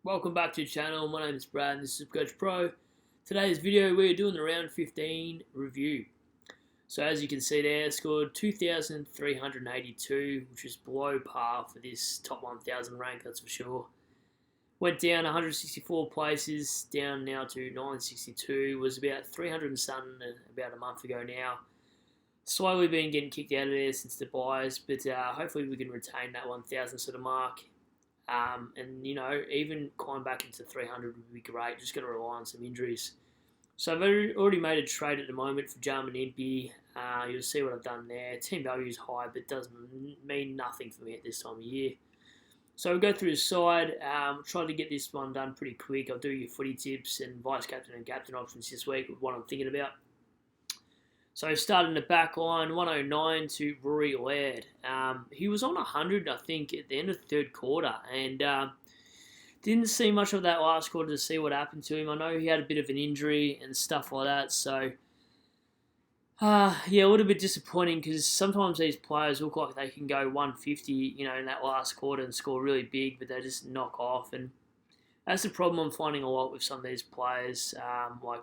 Welcome back to the channel. My name is Brad and this is Coach Pro. Today's video we're doing the round 15 review. So as you can see there, I scored 2,382, which is below par for this top 1,000 rank, that's for sure. Went down 164 places, down now to 962. Was about 300 and something about a month ago now. Slowly been getting kicked out of there since the buys, but hopefully we can retain that 1,000 sort of mark. And even climb back into 300 would be great. Just got to rely on some injuries. So I've already made a trade at the moment for Jarman Impey. You'll see what I've done there. Team value is high, but doesn't mean nothing for me at this time of year. So we'll go through the side. Try to get this one done pretty quick. I'll do your footy tips and vice captain and captain options this week with what I'm thinking about. So starting the back line, 109 to Rory Laird. He was on 100, I think, at the end of the third quarter, and didn't see much of that last quarter to see what happened to him. I know he had a bit of an injury and stuff like that, so a little bit disappointing because sometimes these players look like they can go 150, in that last quarter and score really big, but they just knock off, and that's the problem I'm finding a lot with some of these players, like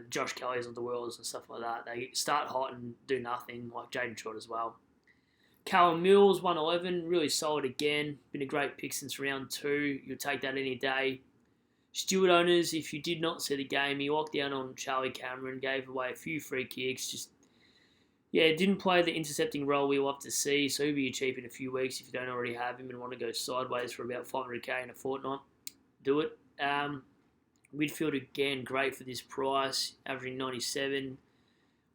Josh Kelly's of the world and stuff like that. They start hot and do nothing, like Jaden Short as well. Callum Mills, 111, really solid again. Been a great pick since round 2. You'll take that any day. Stewart owners, if you did not see the game, he walked down on Charlie Cameron, gave away a few free kicks. Didn't play the intercepting role we love to see, so he'll be cheap in a few weeks if you don't already have him and want to go sideways for about 500k in a fortnight. Do it. Midfield again, great for this price, averaging 97,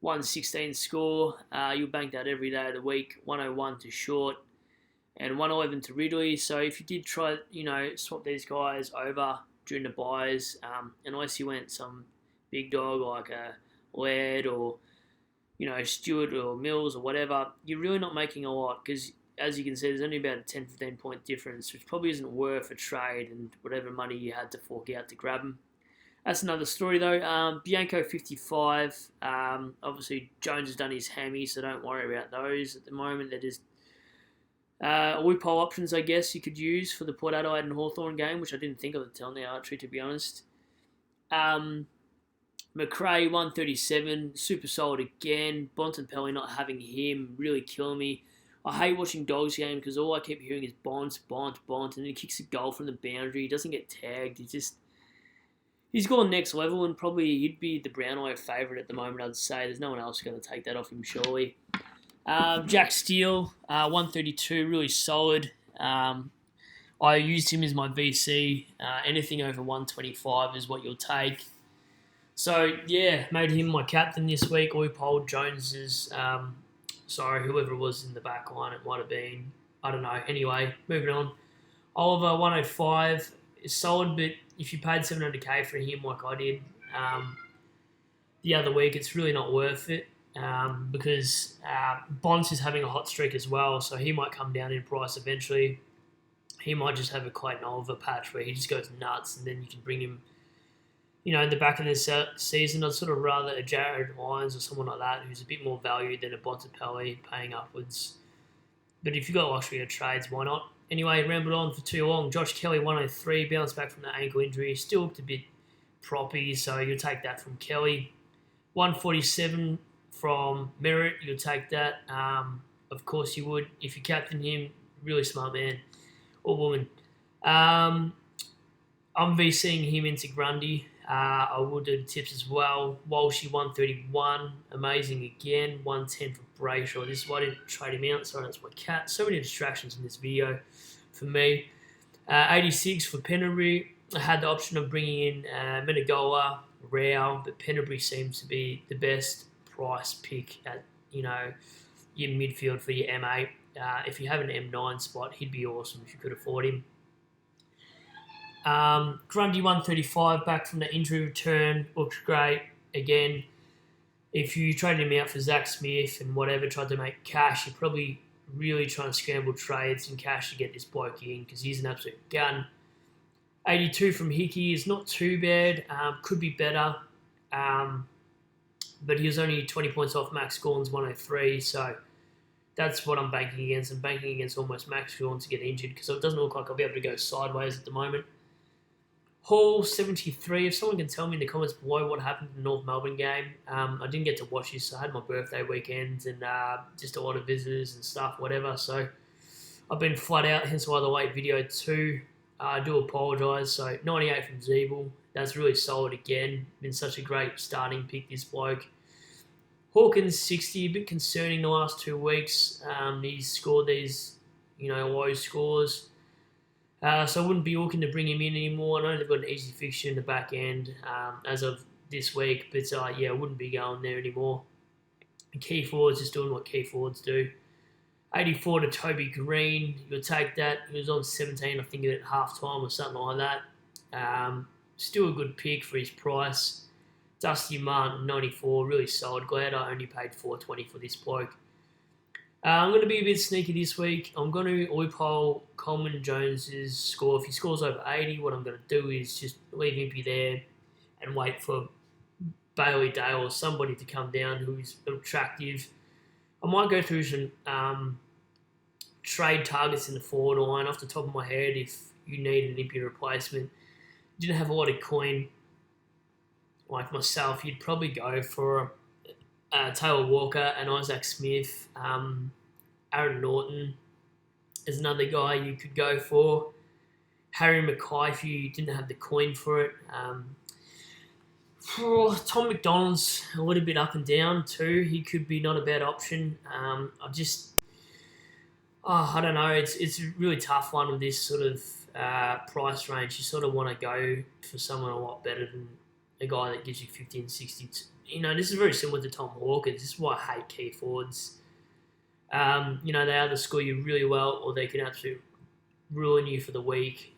116 score. You'll bank that every day of the week. 101 to Short and 111 to Ridley. So if you did try, swap these guys over during the buys, unless you went some big dog like a Laird or Stewart or Mills or whatever, you're really not making a lot because, as you can see, there's only about a 10-15 point difference, which probably isn't worth a trade and whatever money you had to fork out to grab them. That's another story though. Bianco 55. Obviously Jones has done his hammy, so don't worry about those at the moment. They're just loophole options, I guess, you could use for the Port Adelaide and Hawthorn game, which I didn't think of until now, actually, to be honest. McRae 137, super solid again. Bontempelli not having him really killing me. I hate watching Dogs game because all I keep hearing is Bont, and then he kicks a goal from the boundary. He doesn't get tagged. He's gone next level, and probably he'd be the Brownlow favourite at the moment, I'd say. There's no one else going to take that off him, surely. Jack Steele, 132, really solid. I used him as my VC. Anything over 125 is what you'll take. So, made him my captain this week. Loophole Jones's, whoever it was in the back line, it might have been. I don't know. Anyway, moving on. Oliver, 105, is solid, but if you paid 700k for him like I did the other week, it's really not worth it because Bonds is having a hot streak as well, so he might come down in price eventually. He might just have a Clayton Oliver patch where he just goes nuts, and then you can bring him, in the back of the season. I'd sort of rather a Jared Lyons or someone like that who's a bit more value than a Bontempelli paying upwards. But if you've got luxury of trades, why not? Anyway, rambled on for too long. Josh Kelly, 103, bounced back from the ankle injury. Still looked a bit proppy, so you'll take that from Kelly. 147 from Merritt, you'll take that. Of course you would. If you captain him, really smart man or woman. I'm VCing him into Grundy. I will do the tips as well. Walshy, 131, amazing again. 110 for Brayshaw. This is why I didn't trade him out. Sorry, that's my cat. So many distractions in this video for me. 86 for Penderbury. I had the option of bringing in Menegola, Rao, but Penderbury seems to be the best price pick at your midfield for your M8. If you have an M9 spot, he'd be awesome if you could afford him. Grundy 135 back from the injury return, looks great. Again, if you traded him out for Zach Smith and whatever, tried to make cash, you're probably really trying to scramble trades and cash to get this bloke in because he's an absolute gun. 82 from Hickey is not too bad, could be better, but he was only 20 points off Max Gorn's 103, so that's what I'm banking against. I'm banking against almost Max Gorn to get injured because it doesn't look like I'll be able to go sideways at the moment. Hall 73. If someone can tell me in the comments below what happened in the North Melbourne game, I didn't get to watch this. So I had my birthday weekend and just a lot of visitors and stuff, whatever. So I've been flat out, hence why the late video too. I do apologise. So 98 from Zeeble. That's really solid again. Been such a great starting pick, this bloke. Hawkins 60, a bit concerning the last 2 weeks. He's scored these, low scores. So I wouldn't be looking to bring him in anymore. I know they've got an easy fixture in the back end as of this week, but I wouldn't be going there anymore. And key forwards just doing what key forwards do. 84 to Toby Green. You'll take that. He was on 17, I think, at half time or something like that. Still a good pick for his price. Dusty Martin, 94, really solid. Glad I only paid $4.20 for this bloke. I'm going to be a bit sneaky this week. I'm going to loophole Coleman Jones's score. If he scores over 80, what I'm going to do is just leave Impey there and wait for Bailey Dale or somebody to come down who is attractive. I might go through some trade targets in the forward line off the top of my head if you need an Impey replacement. Didn't have a lot of coin like myself. You'd probably go for Taylor Walker and Isaac Smith. Aaron Norton is another guy you could go for. Harry Mackay if you didn't have the coin for it. Tom McDonald's a little bit up and down too. He could be not a bad option. I don't know. It's a really tough one with this sort of price range. You sort of want to go for someone a lot better than a guy that gives you 50 and 60. This is very similar to Tom Hawkins. This is why I hate key forwards. They either score you really well or they can absolutely ruin you for the week.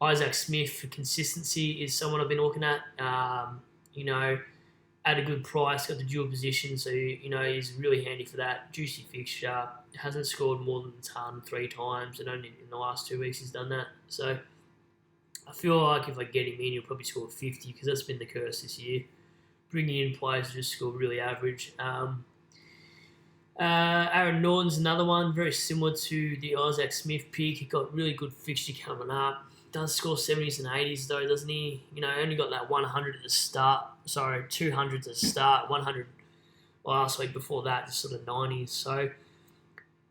Isaac Smith for consistency is someone I've been looking at. At a good price, got the dual position, so he's really handy for that. Juicy fixture, hasn't scored more than a ton 3 times, and only in the last 2 weeks he's done that. So I feel like if I get him in, he'll probably score 50 because that's been the curse this year. Bringing in players who just score really average. Aaron Norton's another one, very similar to the Isaac Smith pick. He got really good fixture coming up. Does score 70s and 80s though, doesn't he? Only got that 100 at the start. Sorry, 200 to start. 100 last week. Before that, just sort of 90s. So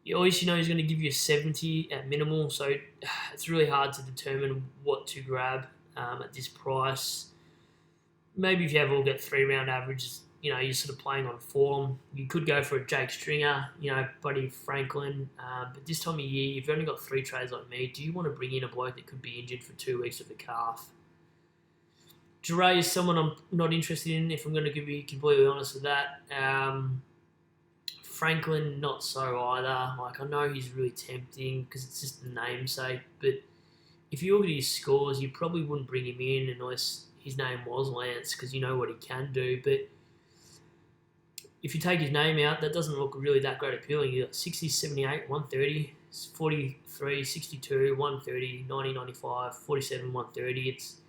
at least he's going to give you a 70 at minimal. So it's really hard to determine what to grab at this price. Maybe if you have all get 3-round averages, you're sort of playing on form. You could go for a Jake Stringer, Buddy Franklin. But this time of year, you've only got 3 trades like me. Do you want to bring in a bloke that could be injured for 2 weeks with a calf? Jure is someone I'm not interested in, if I'm going to be completely honest with that. Franklin, not so either. I know he's really tempting because it's just the namesake. But if you look at his scores, you probably wouldn't bring him in unless his name was Lance because you know what he can do. But if you take his name out, that doesn't look really that great appealing. You got 60, 78, 130, 43, 62, 130, 90, 95, 47, 130. It's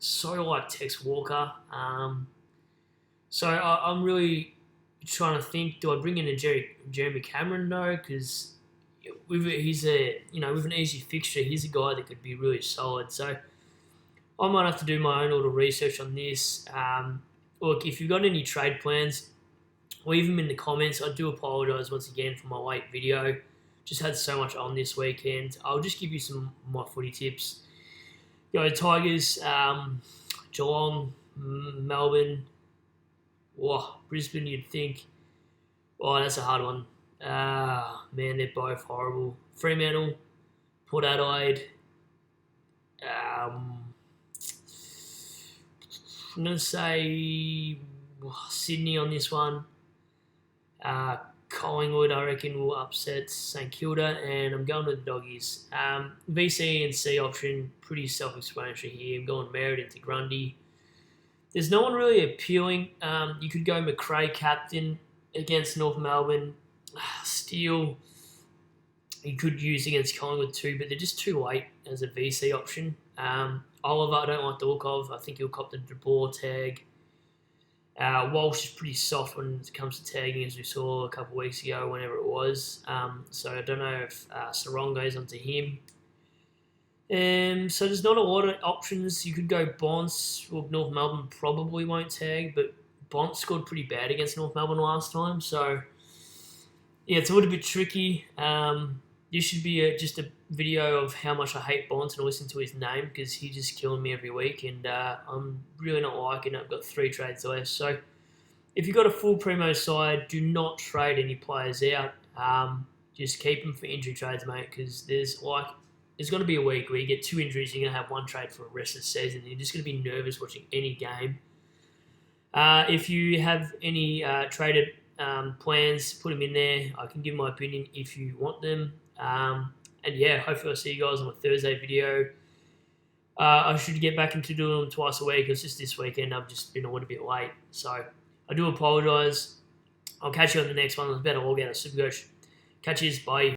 so like Tex Walker. So I'm really trying to think, do I bring in a Jeremy Cameron? No, because with an easy fixture, he's a guy that could be really solid. So I might have to do my own little research on this. Look, if you've got any trade plans, leave them in the comments. I do apologise once again for my late video. Just had so much on this weekend. I'll just give you some of my footy tips. Tigers, Geelong, Melbourne, Brisbane, you'd think. That's a hard one. Man, they're both horrible. Fremantle, Port Adelaide. I'm going to say Sydney on this one. Collingwood, I reckon, will upset St Kilda, and I'm going with the Doggies. VC and C option, pretty self-explanatory here. I'm going Meriden to Grundy. There's no one really appealing. You could go McRae captain against North Melbourne. Steele, you could use against Collingwood too, but they're just too late as a VC option. Oliver, I don't like the look of. I think he'll cop the De Boer tag. Walsh is pretty soft when it comes to tagging, as we saw a couple of weeks ago, whenever it was. So I don't know if Sarong goes onto him. So there's not a lot of options. You could go Bonds. Well, North Melbourne probably won't tag, but Bont scored pretty bad against North Melbourne last time. So, yeah, it's a little bit tricky. This should be just a video of how much I hate Bont and listen to his name because he's just killing me every week, and I'm really not liking it. I've got 3 trades left. So, if you've got a full primo side, do not trade any players out. Just keep them for injury trades, mate, because there's going to be a week where you get 2 injuries, you're going to have 1 trade for the rest of the season, and you're just going to be nervous watching any game. If you have any traded plans, put them in there. I can give my opinion if you want them. And yeah, hopefully I'll see you guys on a Thursday video. I should get back into doing them twice a week. It's just this weekend I've just been a little bit late. So I do apologise. I'll catch you on the next one. It's better all get a Supercoach. Catch you. Bye.